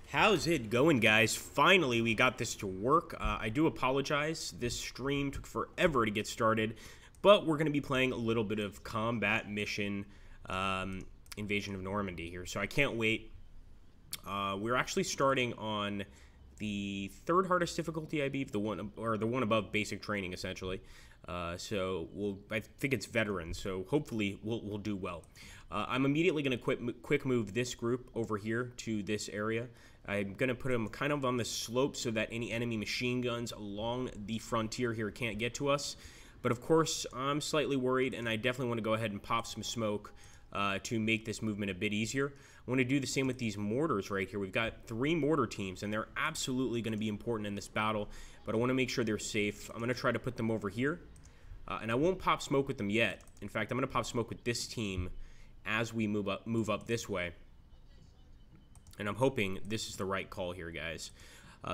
How's it going, guys? Finally, we got this to work. I do apologize. This stream took forever to get started, but we're going to be playing a little bit of combat mission Invasion of Normandy here, so I can't wait. We're actually starting on the third hardest difficulty, I believe, the one above basic training, essentially. So I think it's veteran, so hopefully we'll do well. I'm immediately going to quick move this group over here to this area. I'm going to put them kind of on the slope so that any enemy machine guns along the frontier here can't get to us. But of course, I'm slightly worried, and I definitely want to go ahead and pop some smoke to make this movement a bit easier. I want to do the same with these mortars right here. We've got 3 mortar teams, and they're absolutely going to be important in this battle, but I want to make sure they're safe. I'm going to try to put them over here, and I won't pop smoke with them yet. In fact, I'm going to pop smoke with this team as we move up this way. And I'm hoping this is the right call here, guys.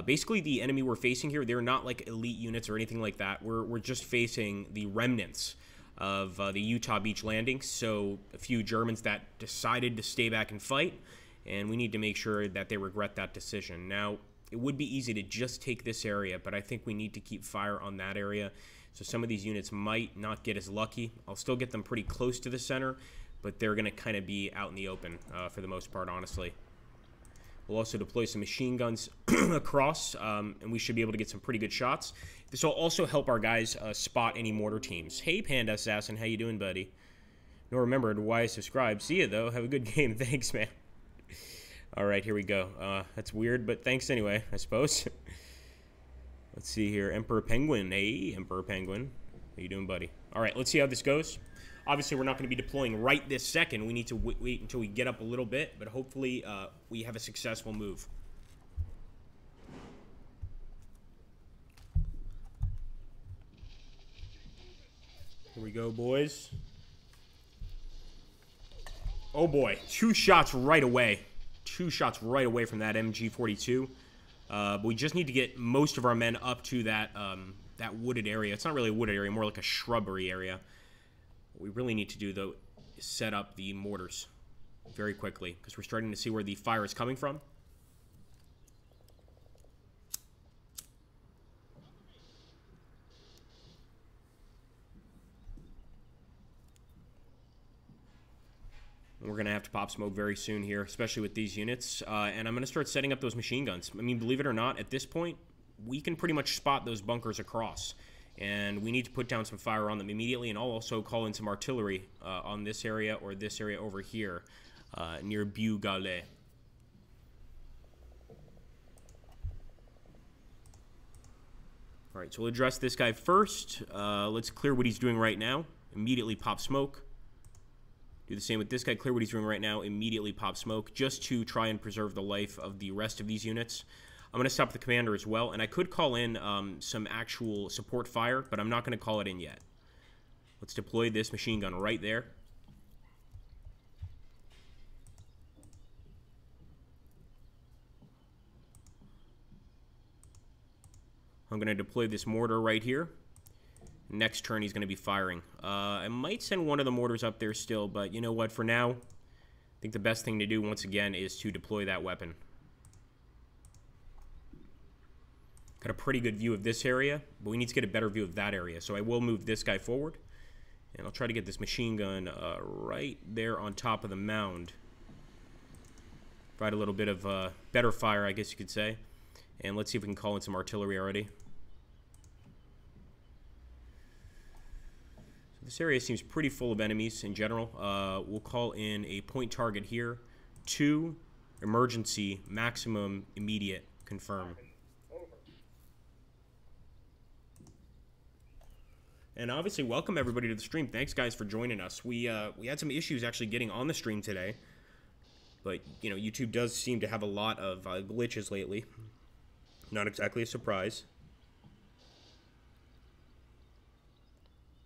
Basically, the enemy we're facing here, they're not like elite units or anything like that. We're just facing the remnants of the Utah Beach landing. So a few Germans that decided to stay back and fight, and we need to make sure that they regret that decision. Now, it would be easy to just take this area, but I think we need to keep fire on that area. So some of these units might not get as lucky. I'll still get them pretty close to the center, but they're going to kind of be out in the open for the most part, honestly. We'll also deploy some machine guns across, and we should be able to get some pretty good shots. This will also help our guys spot any mortar teams. Hey, Panda Assassin, how you doing, buddy? No, remembered why I subscribed. See ya, though. Have a good game. Thanks, man. All right, here we go. That's weird, but thanks anyway, I suppose. Let's see here. Emperor Penguin. Hey, Emperor Penguin. How you doing, buddy? All right, let's see how this goes. Obviously, we're not going to be deploying right this second. We need to wait until we get up a little bit, but hopefully we have a successful move. Here we go, boys. Oh, boy. 2 shots right away. 2 shots right away from that MG42. But we just need to get most of our men up to that, that wooded area. It's not really a wooded area, more like a shrubbery area. What we really need to do, though, is set up the mortars very quickly, because we're starting to see where the fire is coming from. And we're going to have to pop smoke very soon here, especially with these units. And I'm going to start setting up those machine guns. I mean, believe it or not, at this point, we can pretty much spot those bunkers across. And we need to put down some fire on them immediately, and I'll also call in some artillery on this area or this area over here near Vieux-Galais. All right, so we'll address this guy first. Let's clear what he's doing right now. Immediately pop smoke. Do the same with this guy. Clear what he's doing right now. Immediately pop smoke, just to try and preserve the life of the rest of these units. I'm going to stop the commander as well, and I could call in some actual support fire, but I'm not going to call it in yet. Let's deploy this machine gun right there. I'm going to deploy this mortar right here. Next turn, he's going to be firing. I might send one of the mortars up there still, but you know what? For now, I think the best thing to do, once again, is to deploy that weapon. Got a pretty good view of this area, but we need to get a better view of that area. So I will move this guy forward, and I'll try to get this machine gun right there on top of the mound. Provide a little bit of better fire, I guess you could say. And let's see if we can call in some artillery already. So this area seems pretty full of enemies in general. We'll call in a point target here. 2, emergency, maximum, immediate, confirm. And obviously, welcome everybody to the stream. Thanks, guys, for joining us. We had some issues actually getting on the stream today, but you know, YouTube does seem to have a lot of glitches lately. Not exactly a surprise.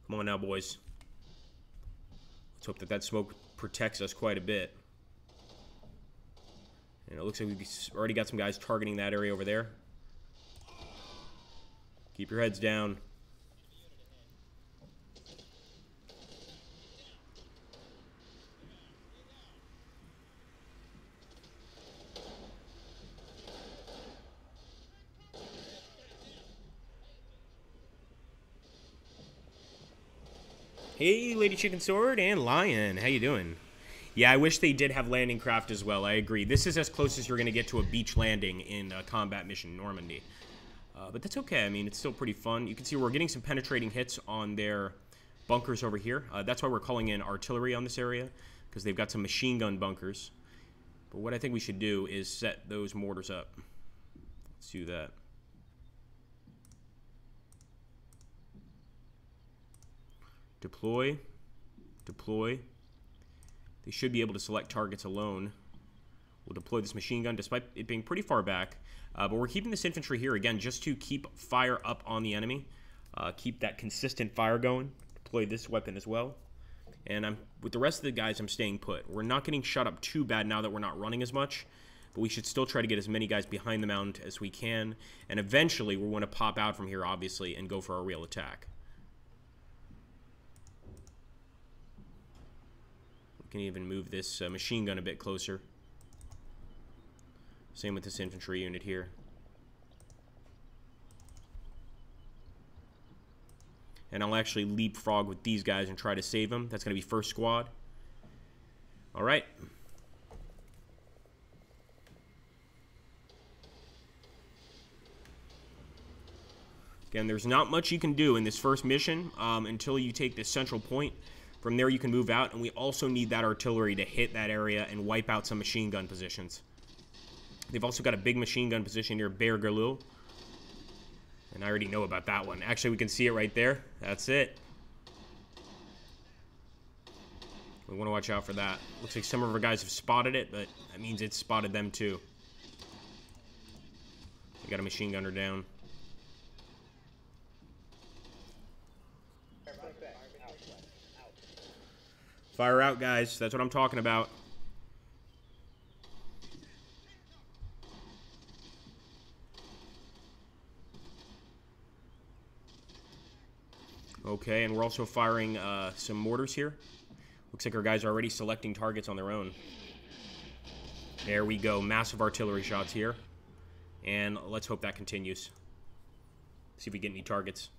Come on now, boys. Let's hope that that smoke protects us quite a bit. And it looks like we've already got some guys targeting that area over there. Keep your heads down. Hey, Lady Chicken Sword and Lion. How you doing? Yeah, I wish they did have landing craft as well. I agree. This is as close as you're going to get to a beach landing in a combat mission Normandy. But that's okay. I mean, it's still pretty fun. You can see we're getting some penetrating hits on their bunkers over here. That's why we're calling in artillery on this area, because they've got some machine gun bunkers. But what I think we should do is set those mortars up. Let's do that. Deploy. Deploy. They should be able to select targets alone. We'll deploy this machine gun despite it being pretty far back. But we're keeping this infantry here, again, just to keep fire up on the enemy. Keep that consistent fire going. Deploy this weapon as well. And with the rest of the guys, I'm staying put. We're not getting shot up too bad now that we're not running as much. But we should still try to get as many guys behind the mound as we can. And eventually, we want to pop out from here, obviously, and go for a real attack. We can even move this machine gun a bit closer. Same with this infantry unit here. And I'll actually leapfrog with these guys and try to save them. That's going to be first squad. All right. Again, there's not much you can do in this first mission until you take this central point. From there, you can move out, and we also need that artillery to hit that area and wipe out some machine gun positions. They've also got a big machine gun position near Bear Galil. And I already know about that one. Actually, we can see it right there. That's it. We want to watch out for that. Looks like some of our guys have spotted it, but that means it's spotted them too. We got a machine gunner down. Fire out, guys. That's what I'm talking about. Okay, and we're also firing some mortars here. Looks like our guys are already selecting targets on their own. There we go. Massive artillery shots here. And let's hope that continues. See if we get any targets.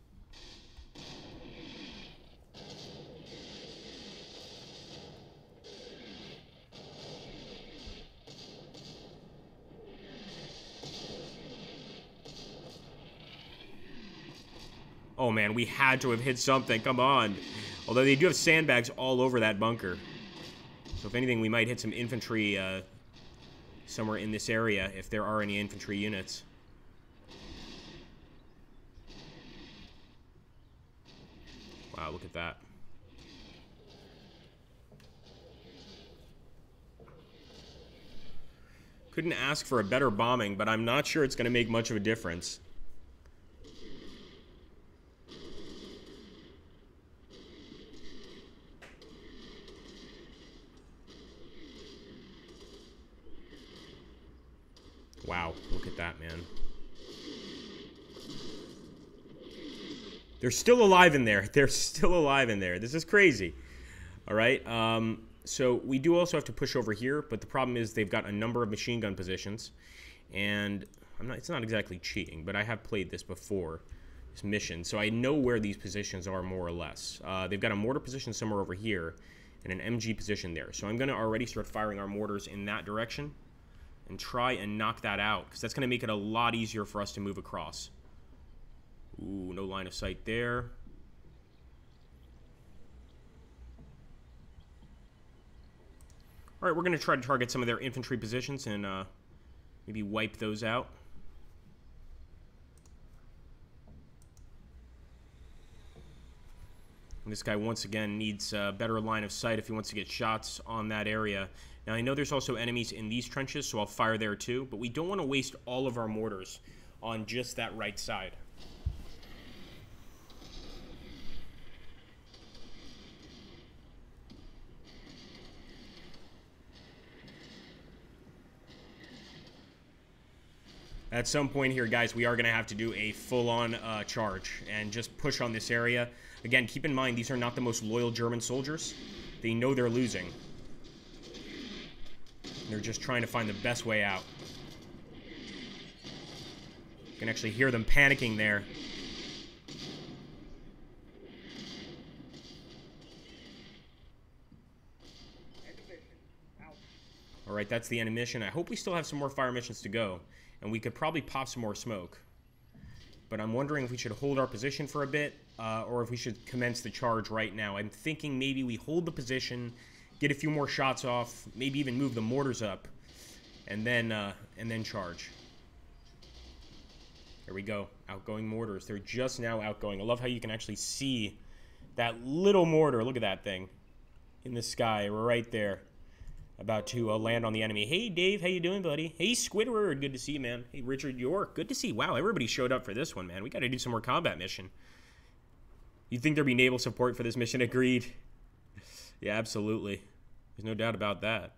Oh man, we had to have hit something. Come on. Although they do have sandbags all over that bunker. So if anything, we might hit some infantry somewhere in this area, if there are any infantry units. Wow, look at that. Couldn't ask for a better bombing, but I'm not sure it's going to make much of a difference. Wow, look at that, man. They're still alive in there. They're still alive in there. This is crazy. All right. So we do also have to push over here, but the problem is they've got a number of machine gun positions. And it's not exactly cheating, but I have played this before, this mission. So I know where these positions are more or less. They've got a mortar position somewhere over here and an MG position there. So I'm going to already start firing our mortars in that direction and try and knock that out, because that's going to make it a lot easier for us to move across. Ooh, no line of sight there. All right, we're going to try to target some of their infantry positions and maybe wipe those out. And this guy, once again, needs a better line of sight if he wants to get shots on that area. Now, I know there's also enemies in these trenches, so I'll fire there too, but we don't want to waste all of our mortars on just that right side. At some point here, guys, we are going to have to do a full-on charge and just push on this area. Again, keep in mind, these are not the most loyal German soldiers. They know they're losing. They're just trying to find the best way out. You can actually hear them panicking there. All right, that's the end of mission. I hope we still have some more fire missions to go, and we could probably pop some more smoke. But I'm wondering if we should hold our position for a bit, or if we should commence the charge right now. I'm thinking maybe we hold the position, get a few more shots off, maybe even move the mortars up, and then charge. There we go. Outgoing mortars. They're just now outgoing. I love how you can actually see that little mortar. Look at that thing in the sky right there, about to land on the enemy. Hey, Dave. How you doing, buddy? Hey, Squidward. Good to see you, man. Hey, Richard York. Good to see you. Wow, everybody showed up for this one, man. We got to do some more combat mission. You think there'd be naval support for this mission? Agreed. Yeah, absolutely. There's no doubt about that.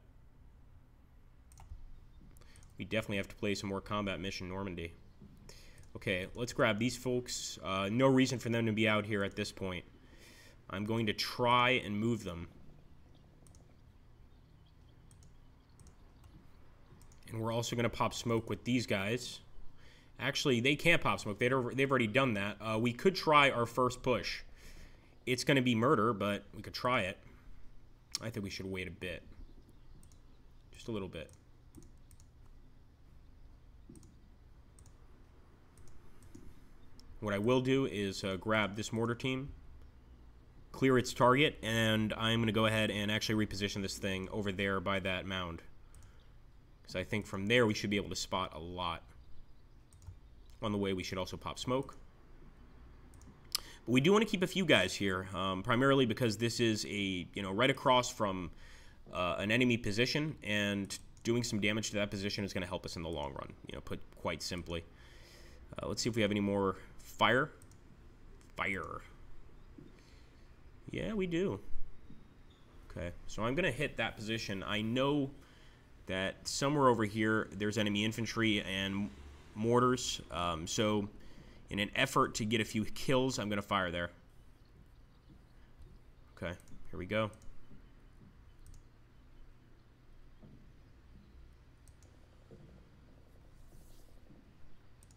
We definitely have to play some more combat mission Normandy. Okay, let's grab these folks. No reason for them to be out here at this point. I'm going to try and move them. And we're also going to pop smoke with these guys. Actually, they can't pop smoke. They've already done that. We could try our first push. It's going to be murder, but we could try it. I think we should wait a bit. Just a little bit. What I will do is grab this mortar team, clear its target, and I'm going to go ahead and actually reposition this thing over there by that mound. Because I think from there we should be able to spot a lot. On the way, we should also pop smoke. But we do want to keep a few guys here, primarily because this is right across from an enemy position, and doing some damage to that position is going to help us in the long run, put quite simply. Let's see if we have any more fire. Fire. Yeah, we do. Okay, so I'm going to hit that position. I know that somewhere over here there's enemy infantry and mortars. So in an effort to get a few kills, I'm going to fire there. Okay, here we go.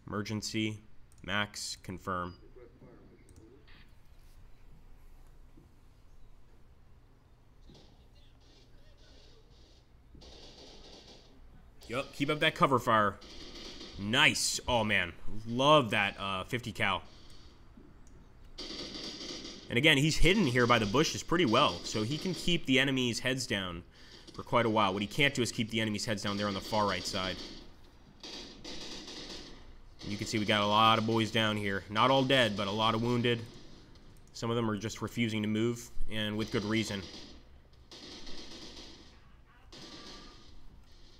Emergency. Max. Confirm. Yup, keep up that cover fire. Nice. Oh, man. Love that 50 cal. And again, he's hidden here by the bushes pretty well, so he can keep the enemy's heads down for quite a while. What he can't do is keep the enemy's heads down there on the far right side. You can see we got a lot of boys down here. Not all dead, but a lot of wounded. Some of them are just refusing to move, and with good reason.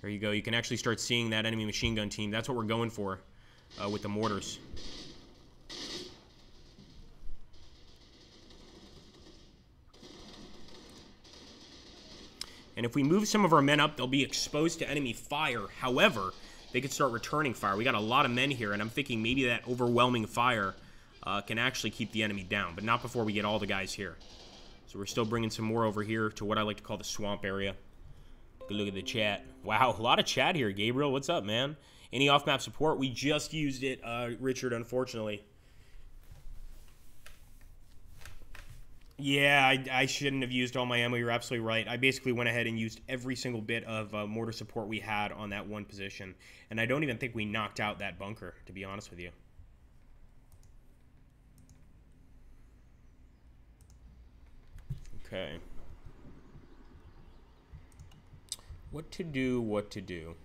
There you go. You can actually start seeing that enemy machine gun team. That's what we're going for with the mortars. And if we move some of our men up, they'll be exposed to enemy fire. However, they could start returning fire. We got a lot of men here, and I'm thinking maybe that overwhelming fire can actually keep the enemy down, but not before we get all the guys here. So we're still bringing some more over here to what I like to call the swamp area. Good look at the chat. Wow, a lot of chat here, Gabriel. What's up, man? Any off-map support? We just used it, Richard, unfortunately. Yeah, I shouldn't have used all my ammo. You're absolutely right. I basically went ahead and used every single bit of mortar support we had on that one position. And I don't even think we knocked out that bunker, to be honest with you. Okay. What to do, what to do.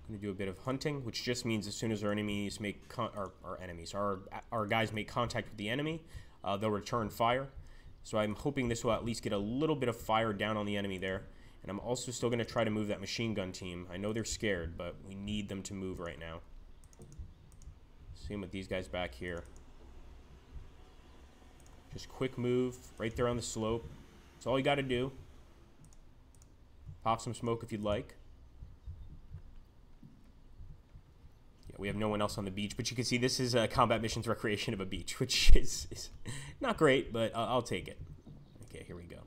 I'm going to do a bit of hunting, which just means as soon as our enemies make our guys make contact with the enemy, they'll return fire. So I'm hoping this will at least get a little bit of fire down on the enemy there. And I'm also still going to try to move that machine gun team. I know they're scared, but we need them to move right now. Same with these guys back here. Just quick move right there on the slope. That's all you got to do. Pop some smoke if you'd like. Yeah, we have no one else on the beach, but you can see this is a combat missions recreation of a beach, which is not great, but I'll take it. Okay, here we go.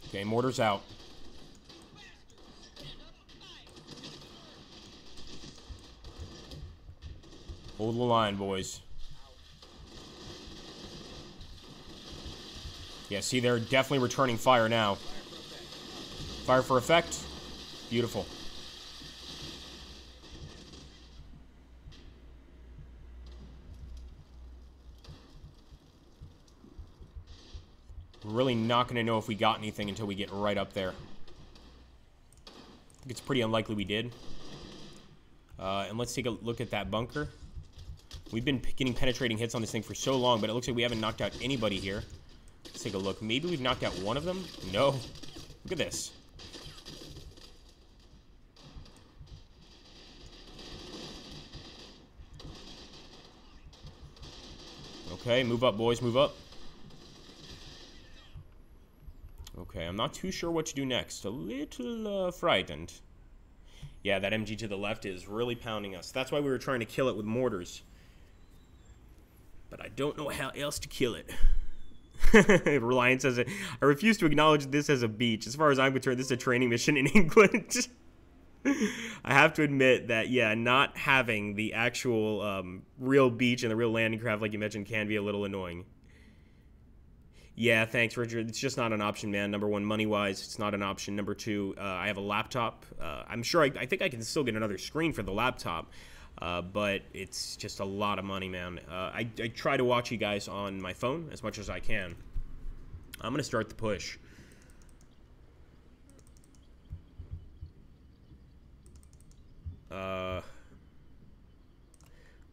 Okay, mortar's out. Hold the line, boys. Yeah, see, they're definitely returning fire now. Fire for effect. Beautiful. We're really not going to know if we got anything until we get right up there. I think it's pretty unlikely we did. And let's take a look at that bunker. We've been getting penetrating hits on this thing for so long, but it looks like we haven't knocked out anybody here. Let's take a look. Maybe we've knocked out one of them? No. Look at this. Okay, move up, boys. Move up. Okay, I'm not too sure what to do next. A little frightened. Yeah, that MG to the left is really pounding us. That's why we were trying to kill it with mortars. But I don't know how else to kill it. Reliance says it. I refuse to acknowledge this as a beach. As far as I'm concerned, this is a training mission in England. I have to admit that, yeah, not having the actual real beach and the real landing craft, like you mentioned, can be a little annoying. Yeah, thanks, Richard. It's just not an option, man. Number one, money-wise, it's not an option. Number two, I have a laptop. I'm sure I think I can still get another screen for the laptop, but it's just a lot of money, man. I try to watch you guys on my phone as much as I can. I'm going to start the push.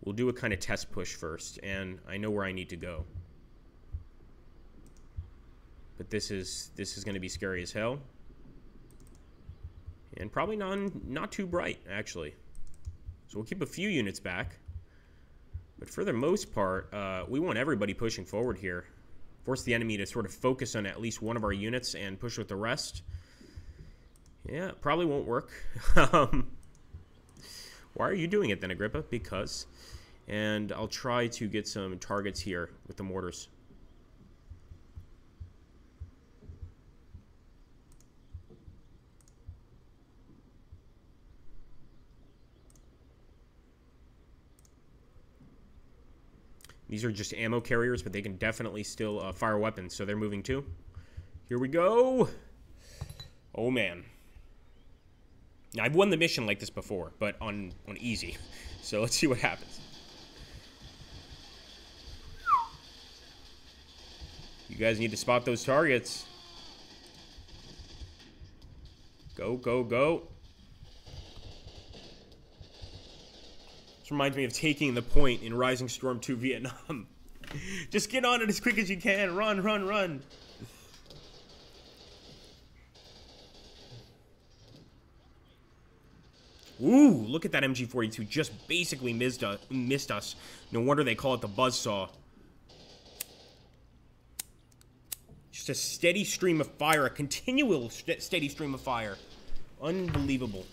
We'll do a kind of test push first, and I know where I need to go. But this is going to be scary as hell, and probably not too bright, actually. So we'll keep a few units back, but for the most part, we want everybody pushing forward here. Force the enemy to sort of focus on at least one of our units and push with the rest. Yeah, it probably won't work. Why are you doing it then, Agrippa? Because. And I'll try to get some targets here with the mortars. These are just ammo carriers, but they can definitely still fire weapons, so they're moving too. Here we go. Oh, man. Now, I've won the mission like this before, but on easy. So let's see what happens. You guys need to spot those targets. Go, go, go. This reminds me of taking the point in Rising Storm 2 Vietnam. Just get on it as quick as you can. Run, run, run. Ooh, look at that MG42. Just basically missed us. No wonder they call it the buzzsaw. Just a steady stream of fire. A continual steady stream of fire. Unbelievable.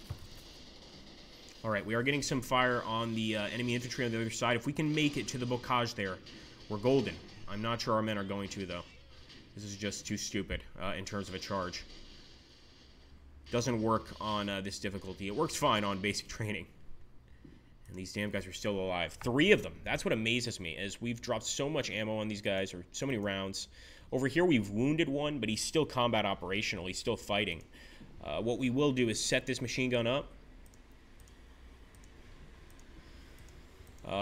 Alright, we are getting some fire on the enemy infantry on the other side. If we can make it to the bocage there, we're golden. I'm not sure our men are going to, though. This is just too stupid in terms of a charge. Doesn't work on this difficulty. It works fine on basic training. And these damn guys are still alive. 3 of them. That's what amazes me, is we've dropped so much ammo on these guys, or so many rounds. Over here, we've wounded one, but he's still combat operational. He's still fighting. What we will do is set this machine gun up.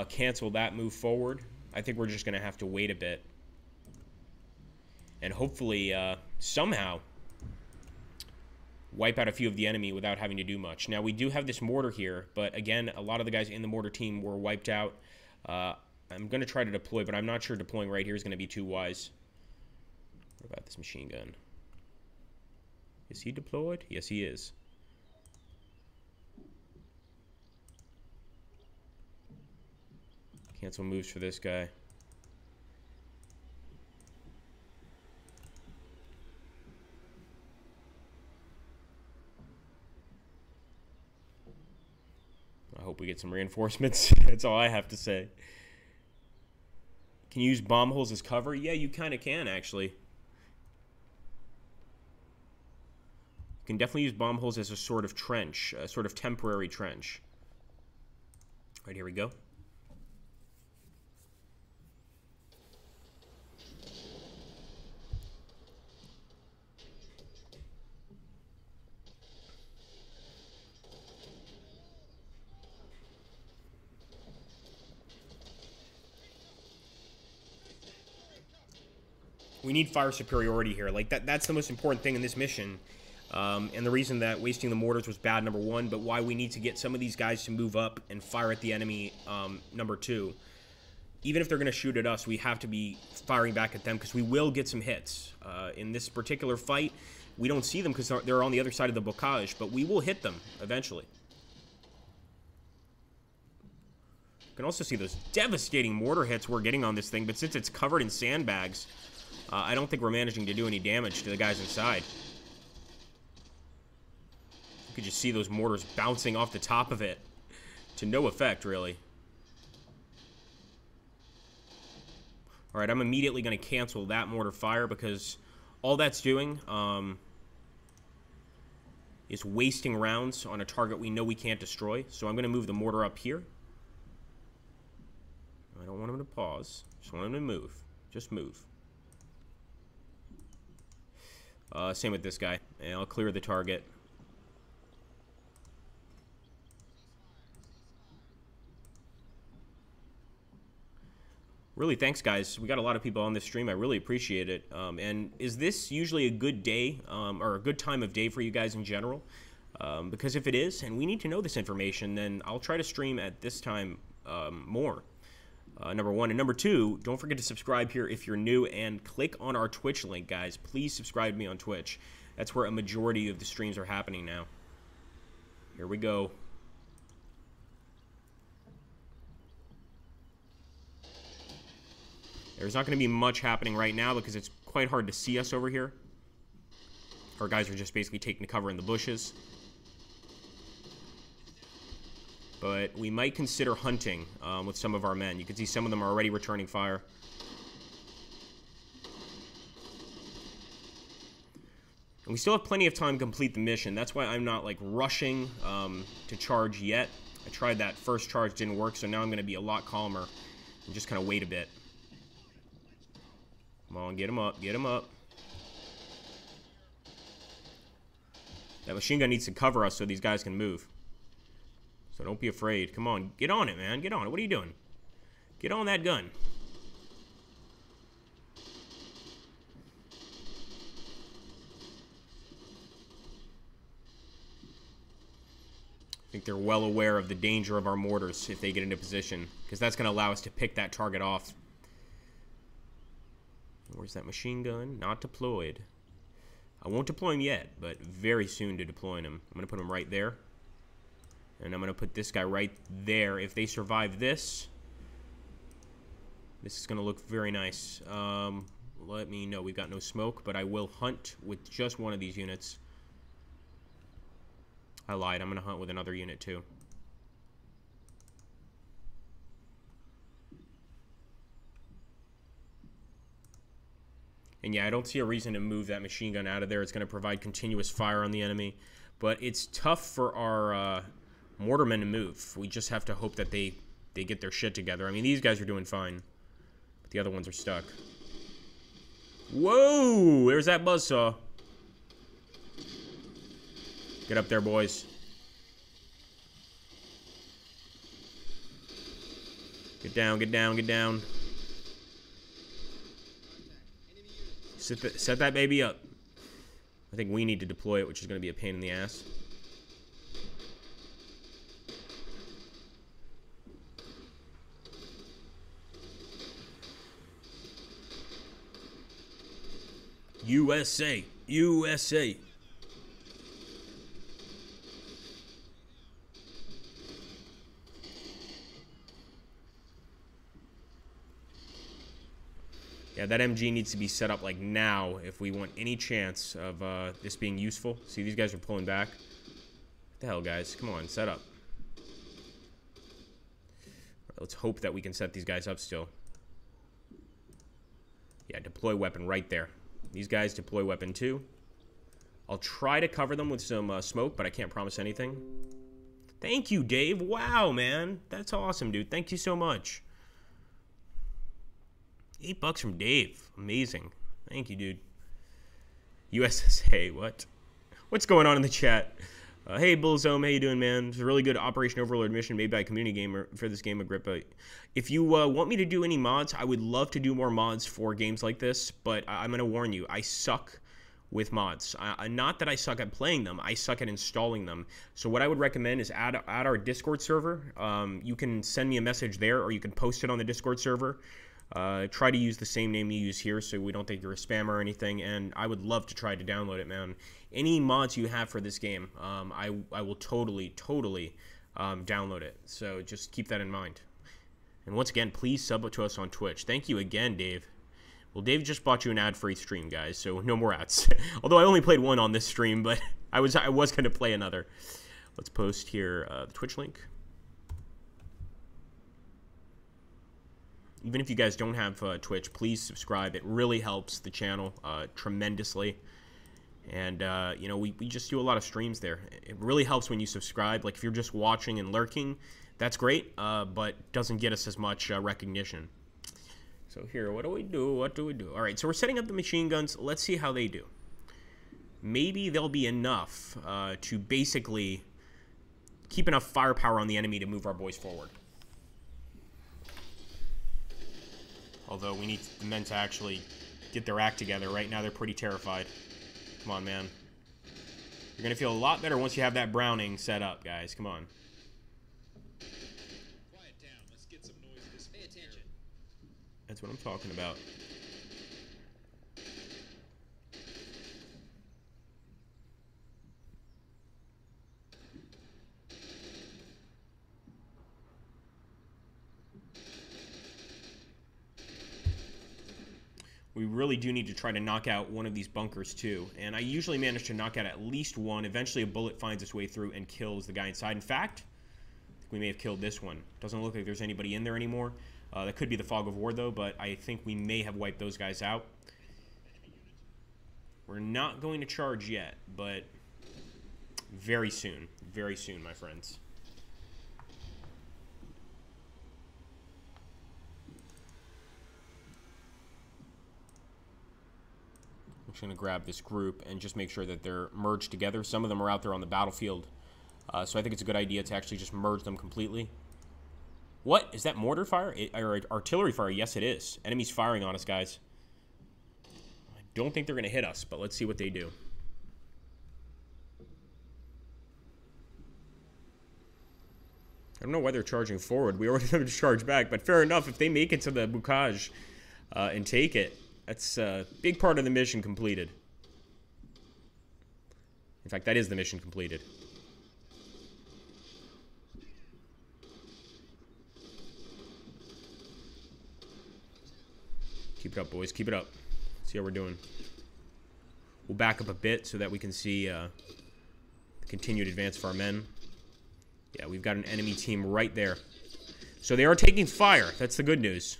Cancel that move forward. I think we're just going to have to wait a bit. And hopefully, somehow, wipe out a few of the enemy without having to do much. Now, we do have this mortar here, but again, a lot of the guys in the mortar team were wiped out. I'm going to try to deploy, but I'm not sure deploying right here is going to be too wise. What about this machine gun? Is he deployed? Yes, he is. Cancel moves for this guy. I hope we get some reinforcements. That's all I have to say. Can you use bomb holes as cover? Yeah, you kind of can, actually. You can definitely use bomb holes as a sort of trench, a sort of temporary trench. Right, here we go. We need fire superiority here. Like, that's the most important thing in this mission. And the reason that wasting the mortars was bad, number one, but why we need to get some of these guys to move up and fire at the enemy, number two. Even if they're going to shoot at us, we have to be firing back at them because we will get some hits. In this particular fight, we don't see them because they're on the other side of the bocage, but we will hit them eventually. You can also see those devastating mortar hits we're getting on this thing, but since it's covered in sandbags, I don't think we're managing to do any damage to the guys inside. You could just see those mortars bouncing off the top of it to no effect, really. Alright, I'm immediately going to cancel that mortar fire because all that's doing is wasting rounds on a target we know we can't destroy. So I'm going to move the mortar up here. I don't want him to pause. Just want him to move. Just move. Same with this guy. And I'll clear the target. Really, thanks, guys. We got a lot of people on this stream. I really appreciate it. And is this usually a good day or a good time of day for you guys in general? Because if it is, and we need to know this information, then I'll try to stream at this time more. Number one. And number two, don't forget to subscribe here if you're new and click on our Twitch link, guys. Please subscribe to me on Twitch. That's where a majority of the streams are happening now. Here we go. There's not going to be much happening right now because it's quite hard to see us over here. Our guys are just basically taking cover in the bushes. But we might consider hunting with some of our men. You can see some of them are already returning fire. And we still have plenty of time to complete the mission. That's why I'm not, like, rushing to charge yet. I tried that first charge, didn't work, so now I'm going to be a lot calmer and just kind of wait a bit. Come on, get him up, get him up. That machine gun needs to cover us so these guys can move. So don't be afraid. Come on, get on it, man. Get on it. What are you doing? Get on that gun. I think they're well aware of the danger of our mortars if they get into position, because that's going to allow us to pick that target off. Where's that machine gun? Not deployed. I won't deploy him yet, but very soon to deploying him. I'm going to put him right there. And I'm going to put this guy right there. If they survive this, this is going to look very nice. Let me know. We've got no smoke, but I will hunt with just one of these units. I lied. I'm going to hunt with another unit, too. And yeah, I don't see a reason to move that machine gun out of there. It's going to provide continuous fire on the enemy. But it's tough for our mortarmen to move. We just have to hope that they get their shit together. I mean, these guys are doing fine. But the other ones are stuck. Whoa! There's that buzzsaw. Get up there, boys. Get down, get down, get down. Set that baby up. I think we need to deploy it, which is going to be a pain in the ass. USA! USA! Yeah, that MG needs to be set up like now if we want any chance of this being useful. See, these guys are pulling back. What the hell, guys? Come on, set up. Right, let's hope that we can set these guys up still. Yeah, deploy weapon right there. These guys deploy weapon too. I'll try to cover them with some smoke, but I can't promise anything. Thank you, Dave. Wow, man. That's awesome, dude. Thank you so much. $8 from Dave. Amazing. Thank you, dude. USSA, what? What's going on in the chat? Hey, Bullzome, how you doing, man? It's a really good Operation Overlord mission made by a community gamer for this game, Agrippa. If you want me to do any mods, I would love to do more mods for games like this, but I'm going to warn you, I suck with mods. Not that I suck at playing them, I suck at installing them. So what I would recommend is add our Discord server. You can send me a message there, or you can post it on the Discord server. Try to use the same name you use here so we don't think you're a spammer or anything, and I would love to try to download it, man. Any mods you have for this game, I will totally download it, so just keep that in mind. And once again, please sub to us on Twitch. Thank you again, Dave. Well, Dave just bought you an ad-free stream, guys, so no more ads. Although I only played one on this stream, but I was going to play another. Let's post here the Twitch link. Even if you guys don't have Twitch, please subscribe. It really helps the channel tremendously. And, you know, we just do a lot of streams there. It really helps when you subscribe. Like, if you're just watching and lurking, that's great, but doesn't get us as much recognition. So here, what do we do? What do we do? All right, so we're setting up the machine guns. Let's see how they do. Maybe they'll be enough to basically keep enough firepower on the enemy to move our boys forward. Although we need the men to actually get their act together. Right now they're pretty terrified. Come on, man. You're going to feel a lot better once you have that Browning set up, guys. Come on. Quiet down. Let's get some noises. Pay attention. That's what I'm talking about. We really do need to try to knock out one of these bunkers, too. And I usually manage to knock out at least one. Eventually, a bullet finds its way through and kills the guy inside. In fact, I think we may have killed this one. Doesn't look like there's anybody in there anymore. That could be the fog of war, though, but I think we may have wiped those guys out. We're not going to charge yet, but very soon, my friends. I'm just going to grab this group and just make sure that they're merged together. Some of them are out there on the battlefield, so I think it's a good idea to actually just merge them completely. What? Is that mortar fire? Or artillery fire? Yes, it is. Enemies firing on us, guys. I don't think they're going to hit us, but let's see what they do. I don't know why they're charging forward. We already have to charge back, but fair enough. If they make it to the Bukaj and take it, that's a big part of the mission completed. In fact, that is the mission completed. Keep it up, boys. Keep it up. See how we're doing. We'll back up a bit so that we can see the continued advance of our men. Yeah, we've got an enemy team right there. So they are taking fire. That's the good news.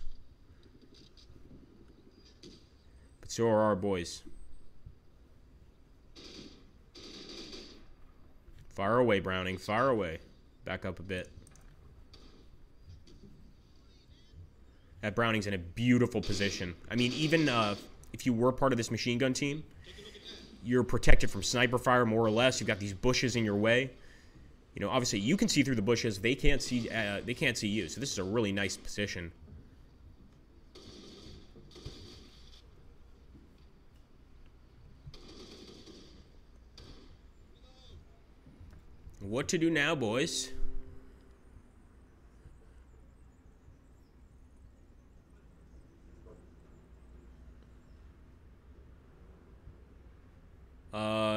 But so are our boys. Fire away, Browning. Fire away. Back up a bit. That Browning's in a beautiful position. I mean, even if you were part of this machine gun team, you're protected from sniper fire more or less. You've got these bushes in your way. You know, obviously you can see through the bushes. They can't see you. So this is a really nice position. What to do now, boys?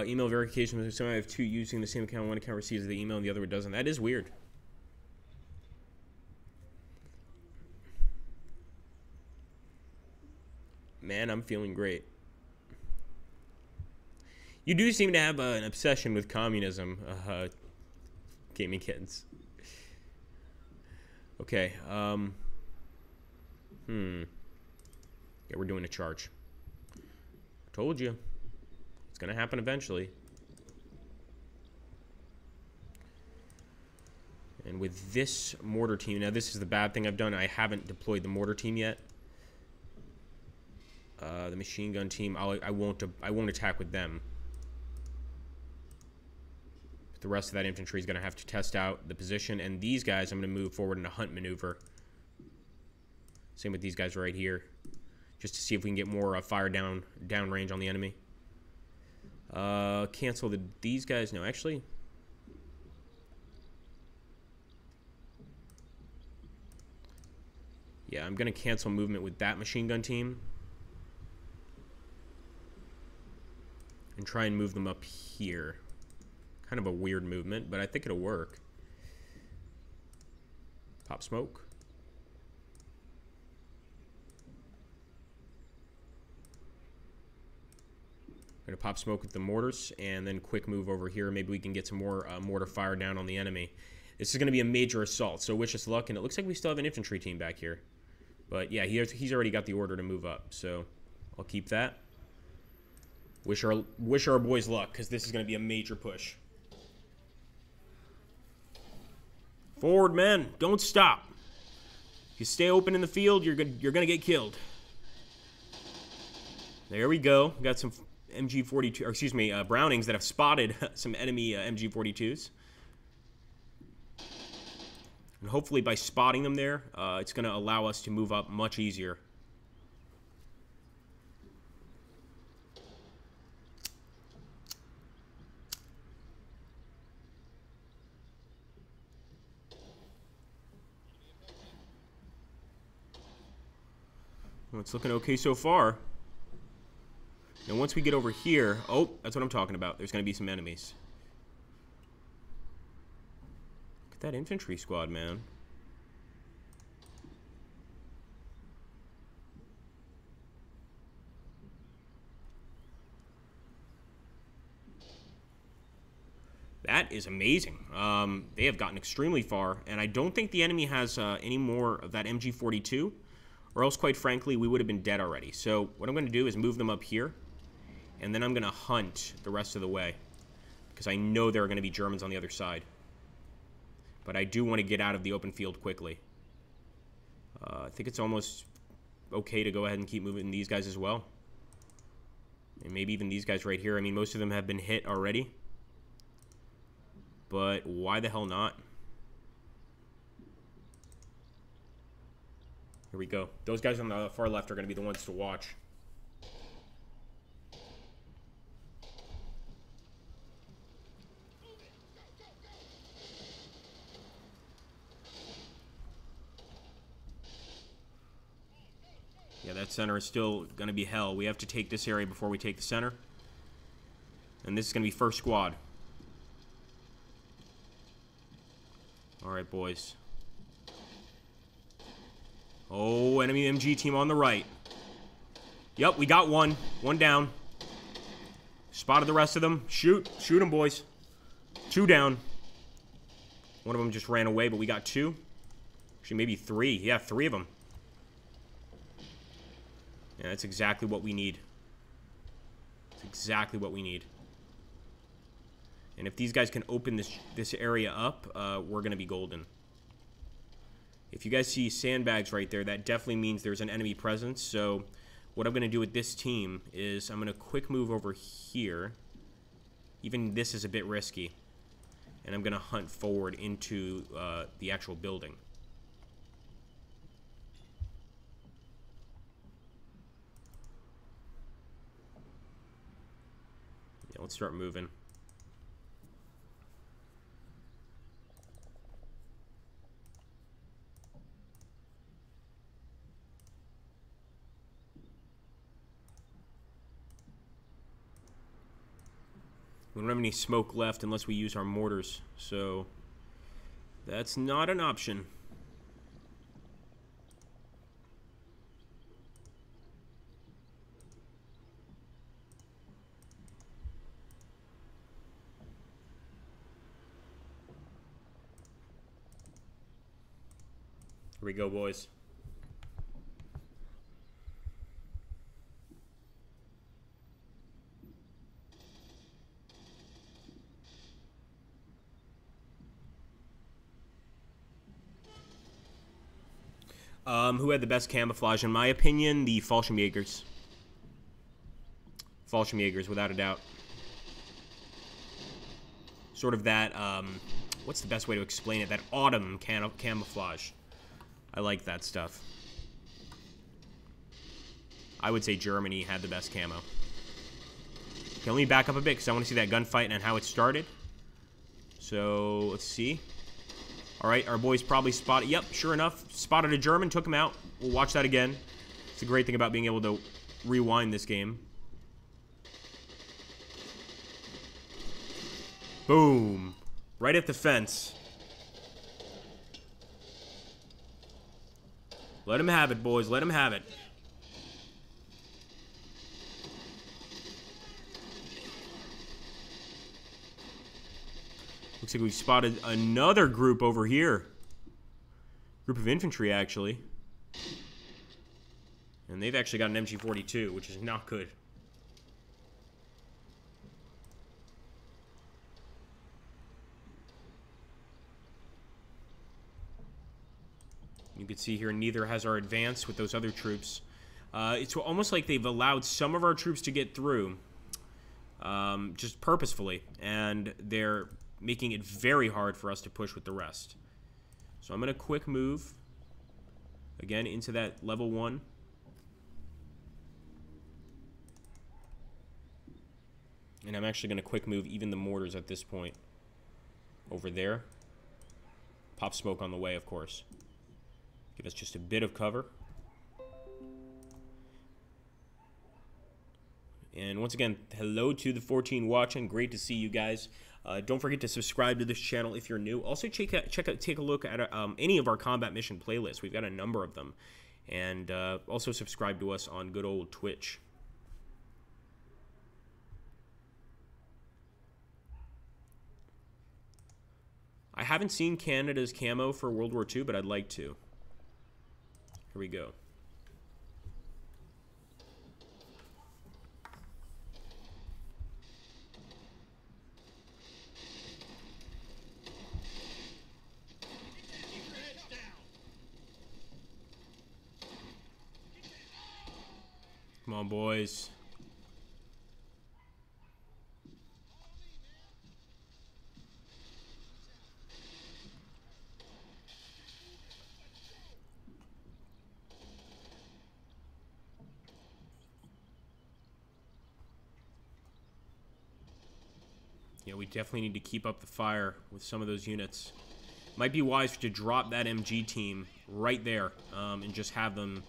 Email verification. So I have two using the same account. One account receives the email and the other one doesn't. That is weird. Man, I'm feeling great. You do seem to have an obsession with communism, gaming kids. Okay. Yeah, we're doing a charge. Told you. It's going to happen eventually. And with this mortar team, now this is the bad thing I've done. I haven't deployed the mortar team yet. The machine gun team, I won't attack with them. The rest of that infantry is going to have to test out the position. And these guys, I'm going to move forward in a hunt maneuver. Same with these guys right here. Just to see if we can get more fire down range on the enemy. Cancel these guys. No, actually. Yeah, I'm going to cancel movement with that machine gun team. And try and move them up here. Kind of a weird movement, but I think it'll work. Pop smoke. Going to pop smoke with the mortars, and then quick move over here. Maybe we can get some more mortar fire down on the enemy. This is going to be a major assault, so wish us luck. And it looks like we still have an infantry team back here. But yeah, he's already got the order to move up, so I'll keep that. Wish our boys luck, because this is going to be a major push. Forward, men. Don't stop. If you stay open in the field, you're going to get killed. There we go. Got some MG42, or excuse me, Brownings that have spotted some enemy MG42s. And hopefully by spotting them there, it's going to allow us to move up much easier. Well, it's looking okay so far. And once we get over here, oh, that's what I'm talking about. There's going to be some enemies. Look at that infantry squad, man. That is amazing. They have gotten extremely far, and I don't think the enemy has any more of that MG42, or else, quite frankly, we would have been dead already. So what I'm going to do is move them up here, and then I'm going to hunt the rest of the way, because I know there are going to be Germans on the other side. But I do want to get out of the open field quickly. I think it's almost okay to go ahead and keep moving these guys as well. And maybe even these guys right here. I mean, most of them have been hit already. But why the hell not? Here we go. Those guys on the far left are going to be the ones to watch. Yeah, that center is still going to be hell. We have to take this area before we take the center. And this is going to be first squad. Alright, boys. Oh, enemy MG team on the right. Yep, we got one. One down. Spotted the rest of them. Shoot. Shoot them, boys. Two down. One of them just ran away, but we got two. Actually, maybe three. Yeah, three of them. Yeah, that's exactly what we need. That's exactly what we need. And if these guys can open this area up, we're going to be golden. If you guys see sandbags right there, that definitely means there's an enemy presence. So what I'm going to do with this team is I'm going to quick move over here. Even this is a bit risky. And I'm going to hunt forward into the actual building. Yeah, let's start moving. We don't have any smoke left unless we use our mortars, so that's not an option. Here we go, boys. Who had the best camouflage? In my opinion, the Fallschirmjägers. Fallschirmjägers, without a doubt. Sort of that, what's the best way to explain it? That autumn camouflage. I like that stuff. I would say Germany had the best camo. Okay, let me back up a bit because I want to see that gunfight and how it started. So, let's see. Alright, our boys probably spotted... Yep, sure enough. Spotted a German, took him out. We'll watch that again. It's a great thing about being able to rewind this game. Boom. Right at the fence. Let him have it, boys. Let him have it. Looks like we've spotted another group over here. Group of infantry, actually. And they've actually got an MG42, which is not good. You can see here, neither has our advance with those other troops. It's almost like they've allowed some of our troops to get through, just purposefully, and they're making it very hard for us to push with the rest. So I'm going to quick move, again, into that level 1. And I'm actually going to quick move even the mortars at this point over there. Pop smoke on the way, of course. Give us just a bit of cover. And once again, hello to the 14 watching. Great to see you guys. Don't forget to subscribe to this channel if you're new. Also, take a look at any of our combat mission playlists. We've got a number of them. And also subscribe to us on good old Twitch. I haven't seen Canada's camo for World War II, but I'd like to. Here we go. Come on, boys. Yeah, we definitely need to keep up the fire with some of those units. Might be wise to drop that MG team right there and just have them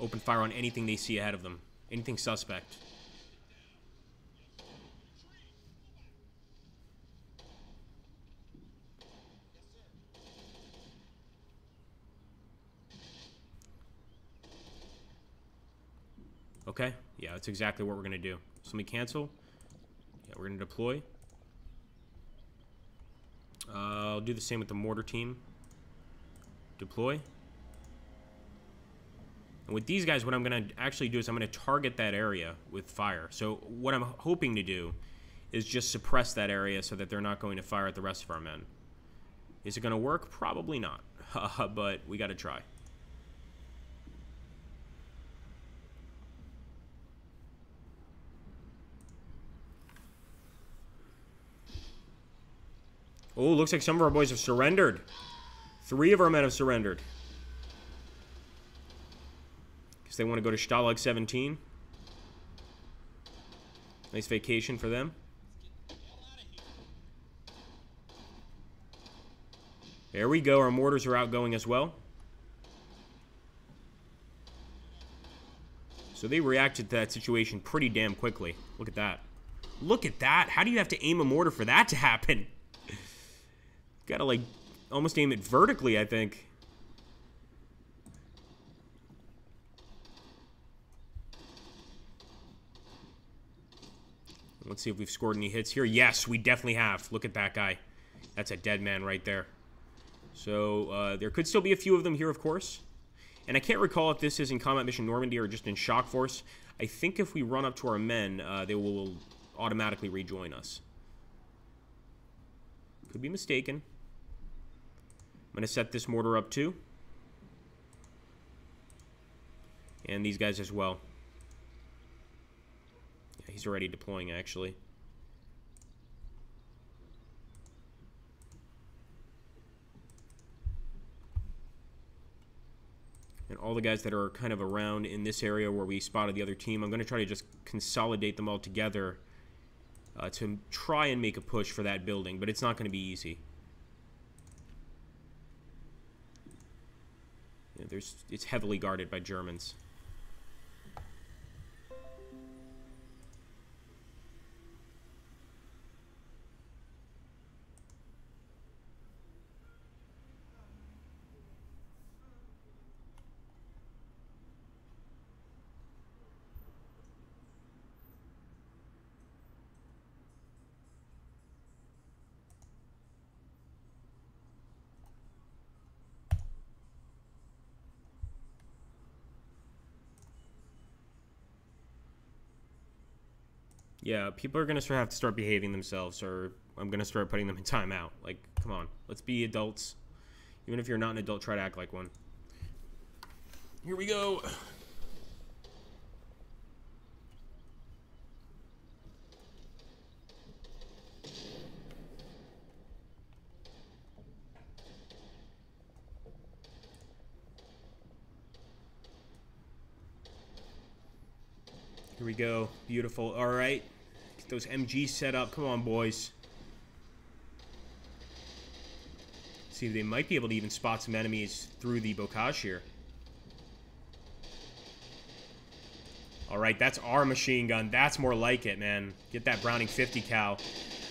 open fire on anything they see ahead of them. Anything suspect. Okay, yeah, that's exactly what we're going to do. So let me cancel. Yeah, we're going to deploy. I'll do the same with the mortar team. Deploy. And with these guys, what I'm going to actually do is I'm going to target that area with fire. So what I'm hoping to do is just suppress that area so that they're not going to fire at the rest of our men. Is it going to work? Probably not. But we got to try. Oh, looks like some of our boys have surrendered. 3 of our men have surrendered. Because they want to go to Stalag 17. Nice vacation for them. There we go. Our mortars are outgoing as well. So they reacted to that situation pretty damn quickly. Look at that. Look at that. How do you have to aim a mortar for that to happen? Gotta, like, almost aim it vertically, I think. Let's see if we've scored any hits here. Yes, we definitely have. Look at that guy. That's a dead man right there. So, there could still be a few of them here, of course. And I can't recall if this is in Combat Mission Normandy or just in Shock Force. I think if we run up to our men, they will automatically rejoin us. Could be mistaken. I'm going to set this mortar up too. And these guys as well. Yeah, he's already deploying, actually. And all the guys that are kind of around in this area where we spotted the other team, I'm going to try to just consolidate them all together to try and make a push for that building, but it's not going to be easy. Yeah, it's heavily guarded by Germans. Yeah, people are going to have to start behaving themselves, or I'm going to start putting them in timeout. Like, come on. Let's be adults. Even if you're not an adult, try to act like one. Here we go. Here we go. Beautiful. All right. Get those MGs set up. Come on, boys. See, they might be able to even spot some enemies through the bocage here. All right, that's our machine gun. That's more like it, man. Get that Browning 50 cal.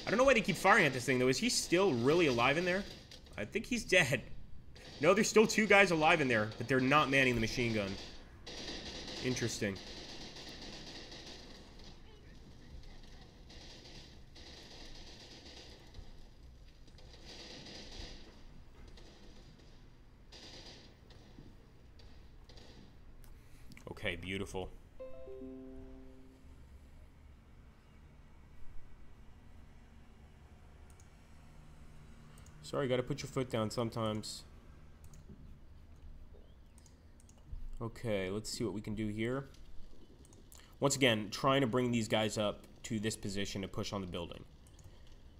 I don't know why they keep firing at this thing, though. Is he still really alive in there? I think he's dead. No, there's still 2 guys alive in there, but they're not manning the machine gun. Interesting. Okay, beautiful. Sorry, gotta put your foot down sometimes. Okay, let's see what we can do here. Once again, trying to bring these guys up to this position to push on the building.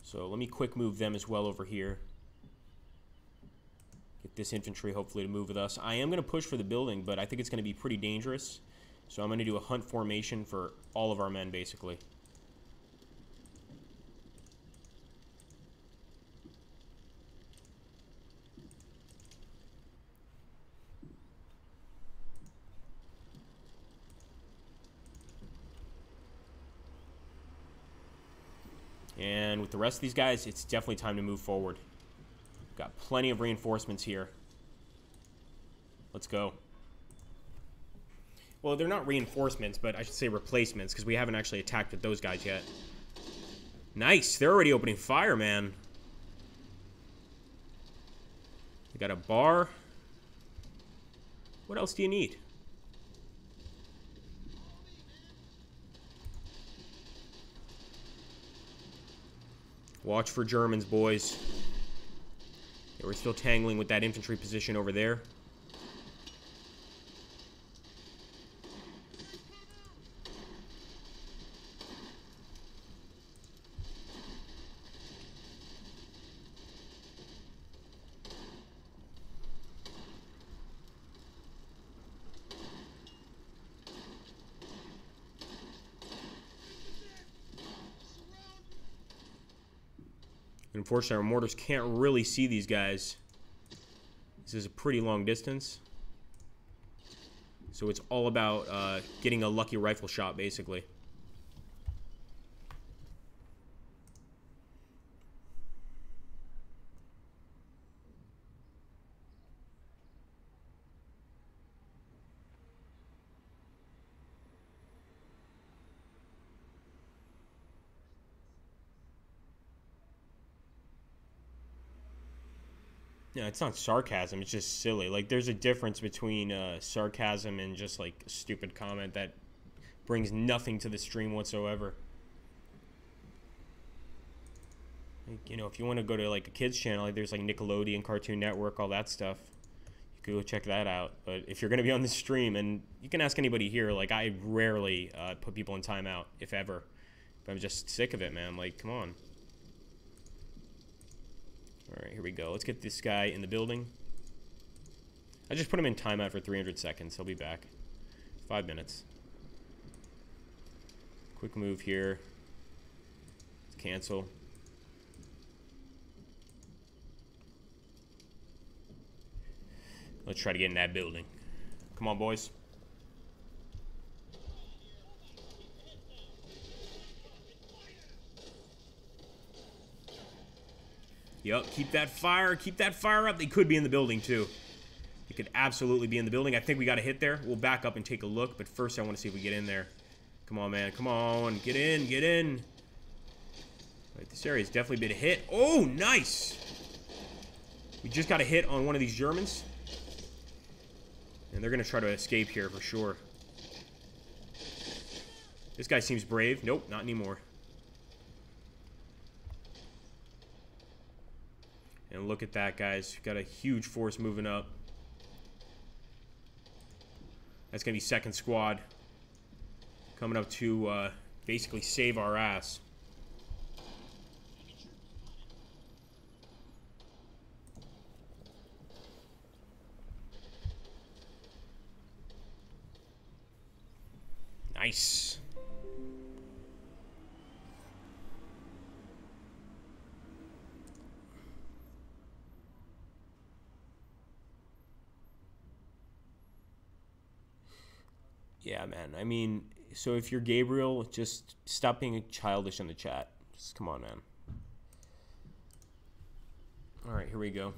So let me quick move them as well over here. Get this infantry hopefully to move with us. I am going to push for the building, but I think it's going to be pretty dangerous. So I'm going to do a hunt formation for all of our men, basically. And with the rest of these guys, it's definitely time to move forward. Got plenty of reinforcements here. Let's go. Well, they're not reinforcements, but I should say replacements, because we haven't actually attacked with those guys yet. Nice. They're already opening fire, man. We got a bar. What else do you need? Watch for Germans, boys. Yeah, we're still tangling with that infantry position over there. Unfortunately, our mortars can't really see these guys. This is a pretty long distance. So it's all about getting a lucky rifle shot, basically. Yeah, it's not sarcasm, it's just silly. Like, there's a difference between sarcasm and just, like, a stupid comment that brings nothing to the stream whatsoever. Like, you know, if you want to go to, like, a kid's channel, like, there's, like, Nickelodeon, Cartoon Network, all that stuff. You could go check that out. But if you're going to be on the stream, and you can ask anybody here, like, I rarely put people in timeout, if ever. But I'm just sick of it, man. Like, come on. Alright, here we go. Let's get this guy in the building. I just put him in timeout for 300 seconds. He'll be back. 5 minutes. Quick move here. Cancel. Let's try to get in that building. Come on, boys. Yup, keep that fire up. They could be in the building, too. They could absolutely be in the building. I think we got a hit there. We'll back up and take a look, but first I want to see if we get in there. Come on, man. Come on. Get in. Get in. Right, this area's definitely been hit. Oh, nice. We just got a hit on one of these Germans. And they're going to try to escape here for sure. This guy seems brave. Nope, not anymore. And look at that, guys. We've got a huge force moving up. That's going to be second squad. Coming up to basically save our ass. Nice. Yeah, man. I mean, so if you're Gabriel, just stop being childish in the chat. Just come on, man. All right, here we go.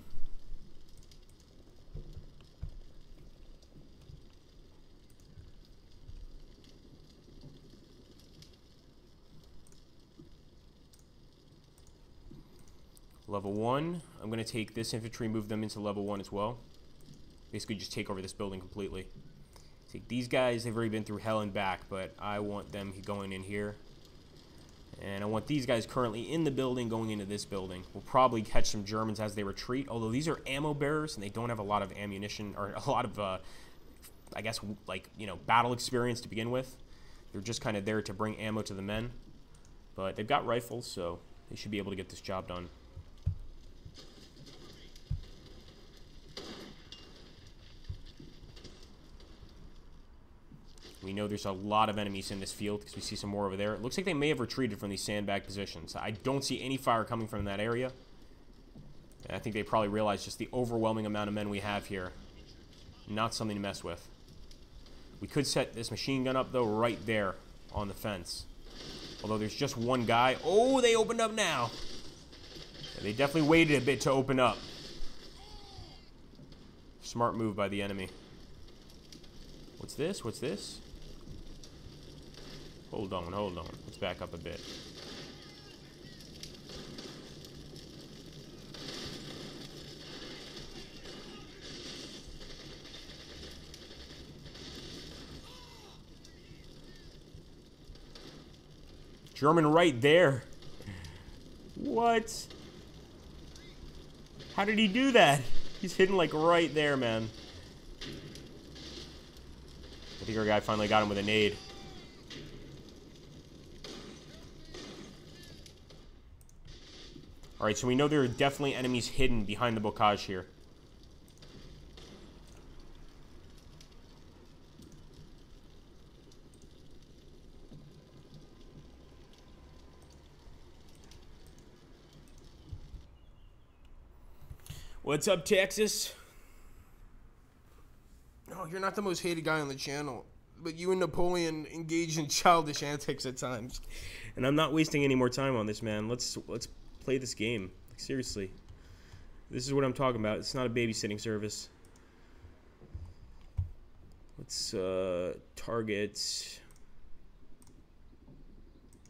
Level 1. I'm going to take this infantry, move them into level 1 as well. Basically just take over this building completely. Take these guys, they've already been through hell and back, but I want them going in here. And I want these guys currently in the building going into this building. We'll probably catch some Germans as they retreat, although these are ammo bearers and they don't have a lot of ammunition, or a lot of, I guess, like, you know, battle experience to begin with. They're just kind of there to bring ammo to the men. But they've got rifles, so they should be able to get this job done. We know there's a lot of enemies in this field because we see some more over there. It looks like they may have retreated from these sandbag positions. I don't see any fire coming from that area. And I think they probably realize just the overwhelming amount of men we have here. Not something to mess with. We could set this machine gun up, though, right there on the fence. Although there's just one guy. Oh, they opened up now. Yeah, they definitely waited a bit to open up. Smart move by the enemy. What's this? What's this? Hold on, hold on. Let's back up a bit. German right there. What? How did he do that? He's hidden like right there, man. I think our guy finally got him with a nade. Alright, so we know there are definitely enemies hidden behind the bocage here. What's up, Texas? No, you're not the most hated guy on the channel, but you and Napoleon engage in childish antics at times. And I'm not wasting any more time on this, man. Let's play this game. Like, seriously. This is what I'm talking about. It's not a babysitting service. Let's target.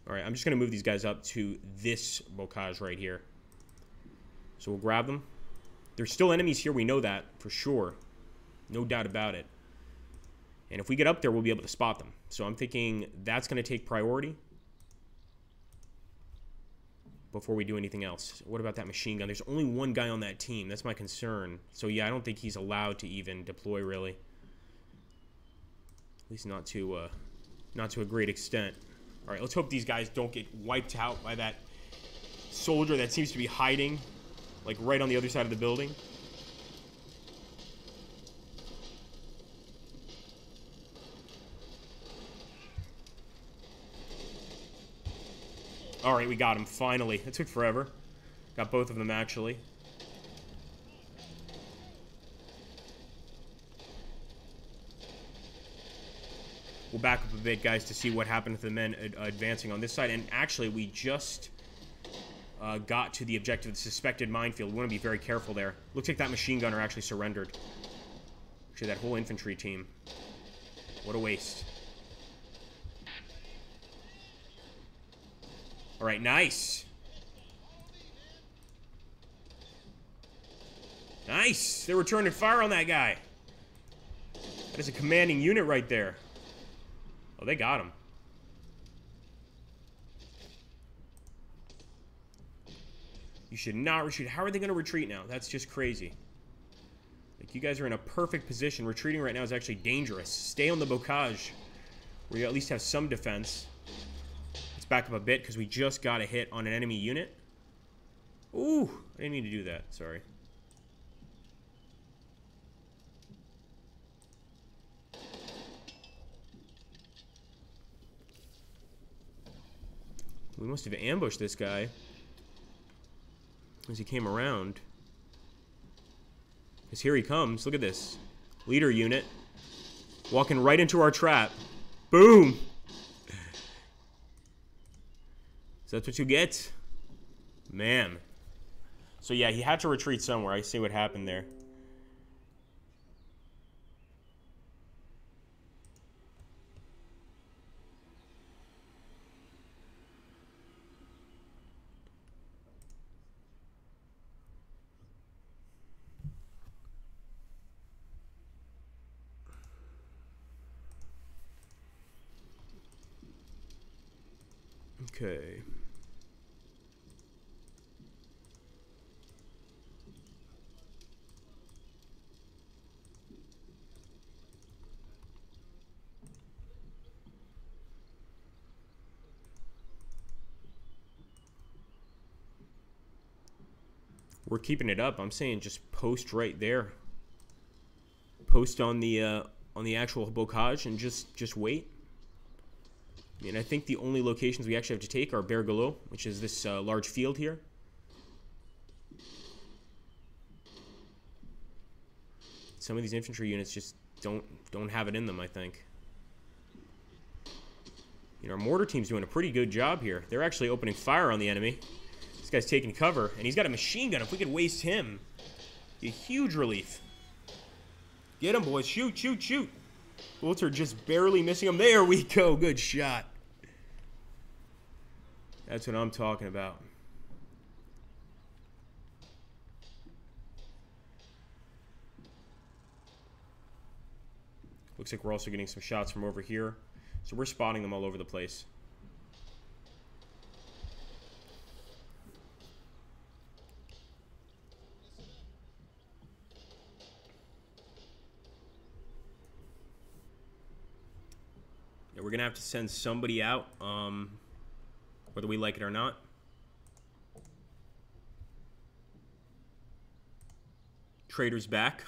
Alright, I'm just going to move these guys up to this bocage right here. So we'll grab them. There's still enemies here, we know that, for sure. No doubt about it. And if we get up there, we'll be able to spot them. So I'm thinking that's going to take priority before we do anything else. What about that machine gun? There's only one guy on that team. That's my concern. So yeah, I don't think he's allowed to even deploy, really. At least not to a great extent. All right, let's hope these guys don't get wiped out by that soldier that seems to be hiding, like right on the other side of the building. Alright, we got him, finally. It took forever. Got both of them, actually. We'll back up a bit, guys, to see what happened to the men advancing on this side. And actually, we just got to the objective, the suspected minefield. We want to be very careful there. Looks like that machine gunner actually surrendered. Actually, that whole infantry team. What a waste. Alright, nice. Nice! They're returning fire on that guy. That is a commanding unit right there. Oh, they got him. You should not retreat. How are they going to retreat now? That's just crazy. Like, you guys are in a perfect position. Retreating right now is actually dangerous. Stay on the bocage, where you at least have some defense. Let's back up a bit, because we just got a hit on an enemy unit. Ooh, I didn't mean to do that. Sorry. We must have ambushed this guy as he came around. Because here he comes. Look at this. Leader unit. Walking right into our trap. Boom! So that's what you get? Man. So yeah, he had to retreat somewhere. I see what happened there. Okay. We're keeping it up. I'm saying just post right there. Post on the actual bocage and just wait. I mean, I think the only locations we actually have to take are Bergolo, which is this large field here. Some of these infantry units just don't have it in them, I think. You know, our mortar team's doing a pretty good job here. They're actually opening fire on the enemy. This guy's taking cover, and he's got a machine gun. If we could waste him, be a huge relief. Get him, boys. Shoot, shoot, shoot. Bullets are just barely missing him. There we go. Good shot. That's what I'm talking about. Looks like we're also getting some shots from over here. So we're spotting them all over the place. Yeah, we're going to have to send somebody out, whether we like it or not. Trader's back.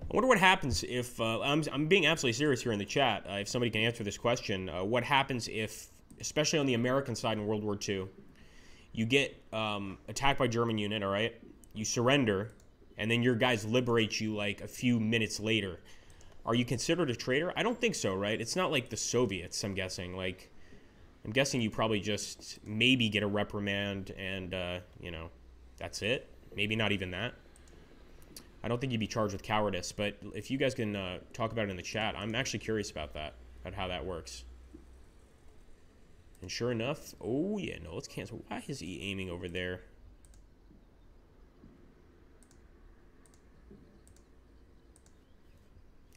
I wonder what happens if, I'm being absolutely serious here in the chat, if somebody can answer this question. What happens if, especially on the American side in World War II, you get attacked by German unit, all right? You surrender, and then your guys liberate you like a few minutes later. Are you considered a traitor? I don't think so, right? It's not like the Soviets, I'm guessing. Like, I'm guessing you probably just maybe get a reprimand and, you know, that's it. Maybe not even that. I don't think you'd be charged with cowardice, but if you guys can talk about it in the chat, I'm actually curious about that, about how that works. And sure enough, oh yeah, no, let's cancel. Why is he aiming over there?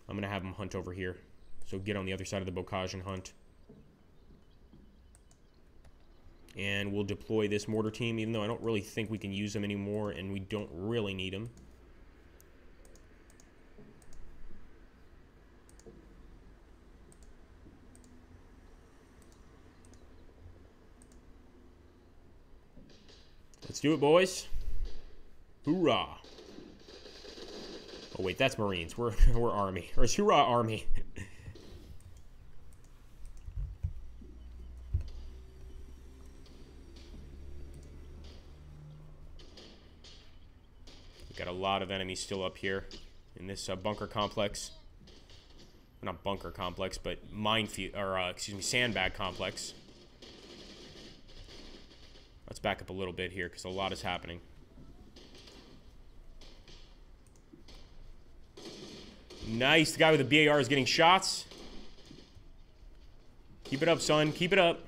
I'm going to have him hunt over here. So get on the other side of the bocage and hunt. And we'll deploy this mortar team, even though I don't really think we can use them anymore, and we don't really need them. Let's do it, boys. Hoorah. Oh, wait, that's Marines. We're Army. Or it's Hoorah, Army. We got a lot of enemies still up here in this bunker complex. Not bunker complex, but minefield, or excuse me, sandbag complex. Let's back up a little bit here because a lot is happening. Nice. The guy with the BAR is getting shots. Keep it up, son. Keep it up.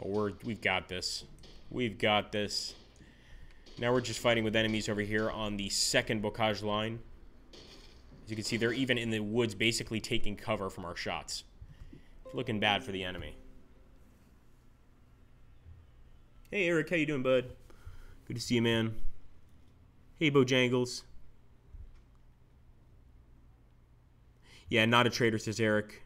Oh, we've got this. We've got this. Now we're just fighting with enemies over here on the second bocage line. As you can see, they're even in the woods basically taking cover from our shots. It's looking bad for the enemy. Hey, Eric. How you doing, bud? Good to see you, man. Hey, Bojangles. Yeah, not a traitor, says Eric.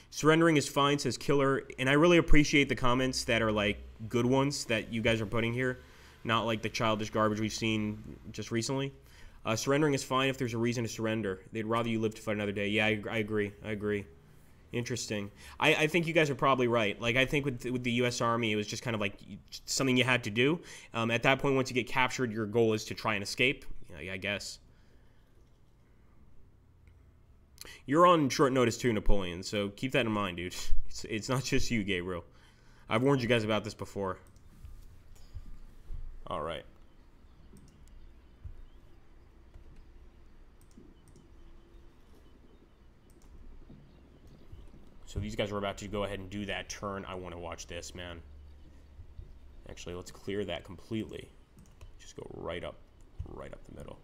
Surrendering is fine, says Killer. And I really appreciate the comments that are, like, good ones that you guys are putting here. Not like the childish garbage we've seen just recently. Surrendering is fine if there's a reason to surrender. They'd rather you live to fight another day. Yeah, I agree. I agree. Interesting. I think you guys are probably right. Like, I think with the U.S. Army, it was just kind of like something you had to do. At that point, once you get captured, your goal is to try and escape. Yeah, I guess. You're on short notice too, Napoleon, so keep that in mind, dude. It's not just you, Gabriel. I've warned you guys about this before. All right. So these guys are about to go ahead and do that turn. I want to watch this, man. Actually, let's clear that completely. Just go right up the middle.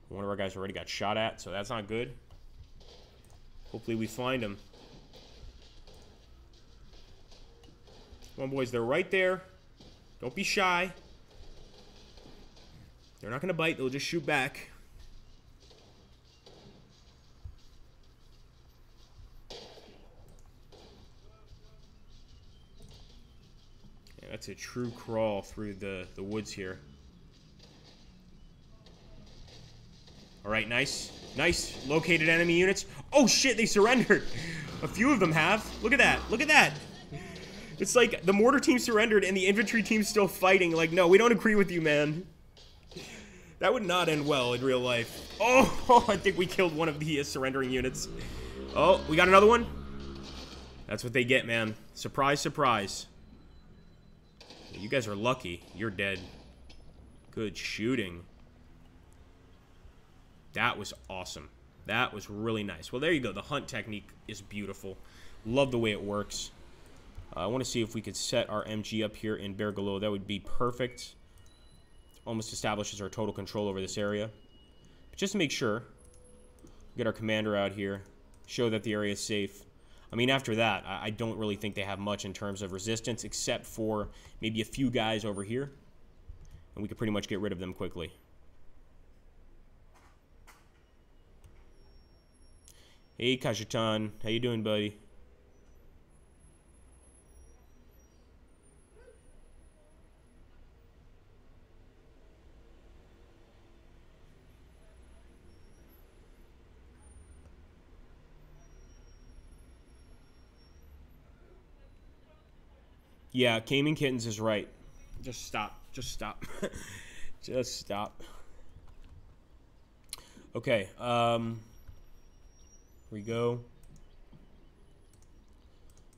One of our guys already got shot at, so that's not good. Hopefully we find him. Come on, boys. They're right there. Don't be shy. They're not going to bite. They'll just shoot back. Yeah, that's a true crawl through the woods here. All right, nice. Nice. Located enemy units. Oh, shit, they surrendered. A few of them have. Look at that. Look at that. It's like the mortar team surrendered and the infantry team's still fighting. Like, no, we don't agree with you, man. That would not end well in real life. Oh, I think we killed one of the surrendering units. Oh, we got another one? That's what they get, man. Surprise, surprise. You guys are lucky. You're dead. Good shooting. That was awesome. That was really nice. Well, there you go. The hunt technique is beautiful. Love the way it works. I want to see if we could set our MG up here in Bergolo. That would be perfect. Almost establishes our total control over this area. But just to make sure, get our commander out here. Show that the area is safe. I mean, after that, I don't really think they have much in terms of resistance, except for maybe a few guys over here. And we could pretty much get rid of them quickly. Hey, Kajitan. How you doing, buddy? Yeah, Cayman Kittens is right. Just stop. Just stop. Just stop. Okay, here we go.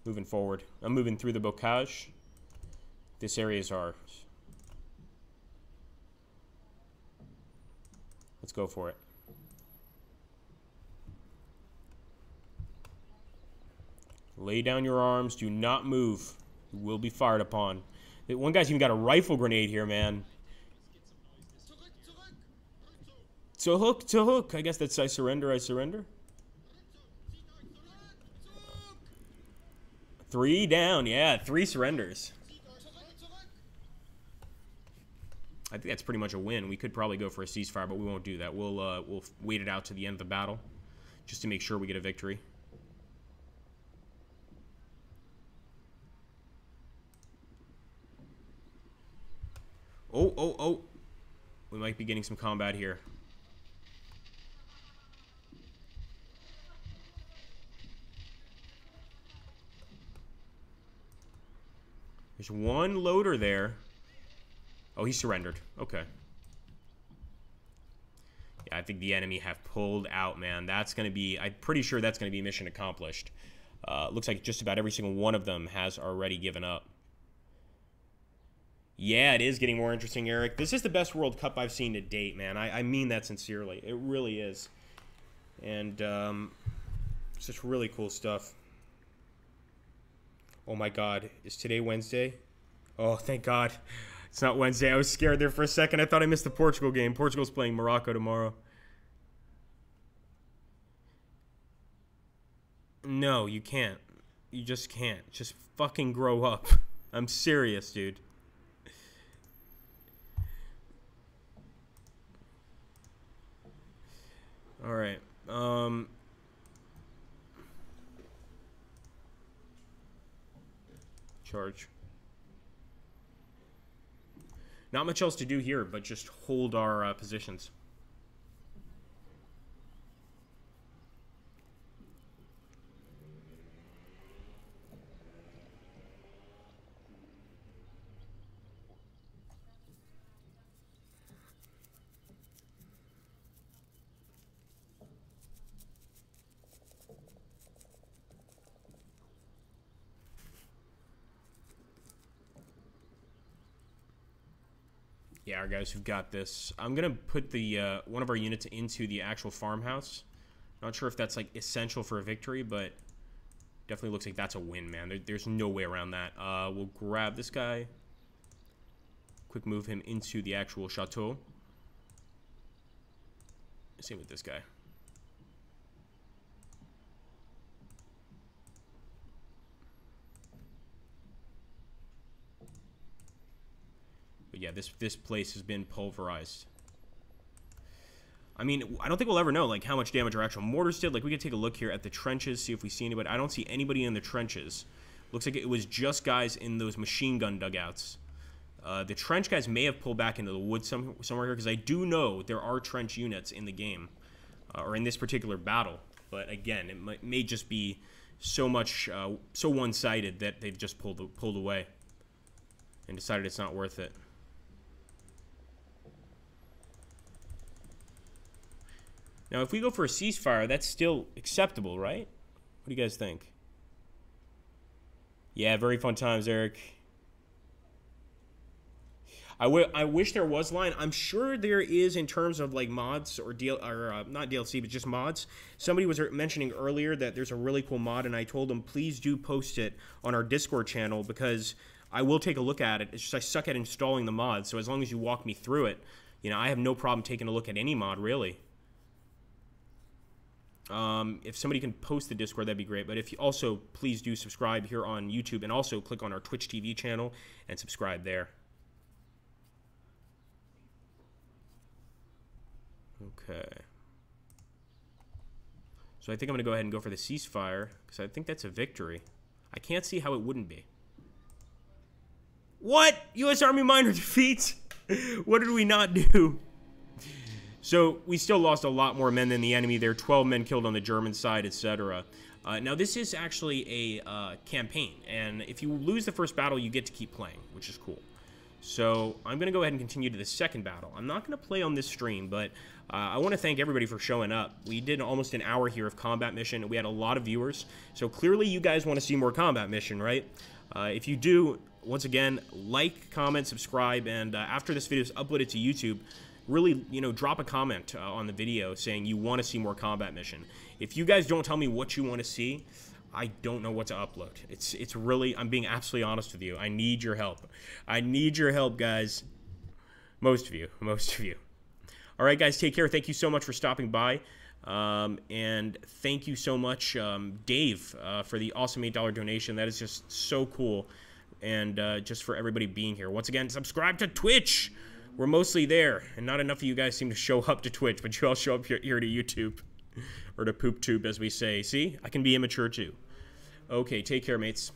Moving forward. I'm moving through the bocage. This area is ours. Let's go for it. Lay down your arms. Do not move. You will be fired upon. One guy's even got a rifle grenade here, man. To hook. I guess that's I surrender. 3 down. Yeah, 3 surrenders. I think that's pretty much a win. We could probably go for a ceasefire, but we won't do that. We'll wait it out to the end of the battle just to make sure we get a victory. Oh, oh, oh. We might be getting some combat here. There's one loader there. Oh, he surrendered. Okay. Yeah, I think the enemy have pulled out, man. That's going to be... I'm pretty sure that's going to be mission accomplished. Looks like just about every single one of them has already given up. Yeah, it is getting more interesting, Eric. This is the best World Cup I've seen to date, man. I mean that sincerely. It really is. And it's just really cool stuff. Oh my God. Is today Wednesday? Oh, thank God. It's not Wednesday. I was scared there for a second. I thought I missed the Portugal game. Portugal's playing Morocco tomorrow. No, you can't. You just can't. Just fucking grow up. I'm serious, dude. Alright. Charge. Not much else to do here, but just hold our positions. Yeah, our guys who've got this. I'm gonna put the one of our units into the actual farmhouse. Not sure if that's like essential for a victory, but definitely looks like that's a win, man. There's no way around that. We'll grab this guy. Quick move him into the actual chateau. Same with this guy. But yeah, this place has been pulverized. I mean, I don't think we'll ever know, like, how much damage our actual mortars did. Like, we could take a look here at the trenches, see if we see anybody. I don't see anybody in the trenches. Looks like it was just guys in those machine gun dugouts. The trench guys may have pulled back into the woods somewhere here, because I do know there are trench units in the game, or in this particular battle. But again, it may just be so much, so one-sided that they've just pulled away and decided it's not worth it. Now, if we go for a ceasefire, that's still acceptable, right? What do you guys think? Yeah, very fun times, Eric. I wish there was line. I'm sure there is in terms of like mods or not DLC, but just mods. Somebody was mentioning earlier that there's a really cool mod, and I told them please do post it on our Discord channel because I will take a look at it. It's just I suck at installing the mods, so as long as you walk me through it, you know, I have no problem taking a look at any mod really. If somebody can post the Discord, that'd be great. But if you also, please do subscribe here on YouTube and also click on our Twitch TV channel and subscribe there. Okay. So I think I'm going to go ahead and go for the ceasefire because I think that's a victory. I can't see how it wouldn't be. What? U.S. Army minor defeats? What did we not do? So we still lost a lot more men than the enemy. There are 12 men killed on the German side, etc. Now this is actually a campaign, and if you lose the first battle, you get to keep playing, which is cool. So I'm going to go ahead and continue to the second battle. I'm not going to play on this stream, but I want to thank everybody for showing up. We did almost an hour here of combat mission, and we had a lot of viewers. So clearly you guys want to see more combat mission, right? If you do, once again, like, comment, subscribe, and after this video is uploaded to YouTube, really, you know, drop a comment on the video saying you want to see more combat mission. If you guys don't tell me what you want to see, I don't know what to upload. It's really, I'm being absolutely honest with you. I need your help. I need your help, guys. Most of you. All right, guys, take care. Thank you so much for stopping by. And thank you so much, Dave, for the awesome $8 donation. That is just so cool. And just for everybody being here. Once again, subscribe to Twitch. We're mostly there, and not enough of you guys seem to show up to Twitch, but you all show up here to YouTube. Or to PoopTube, as we say. See? I can be immature, too. Okay, take care, mates.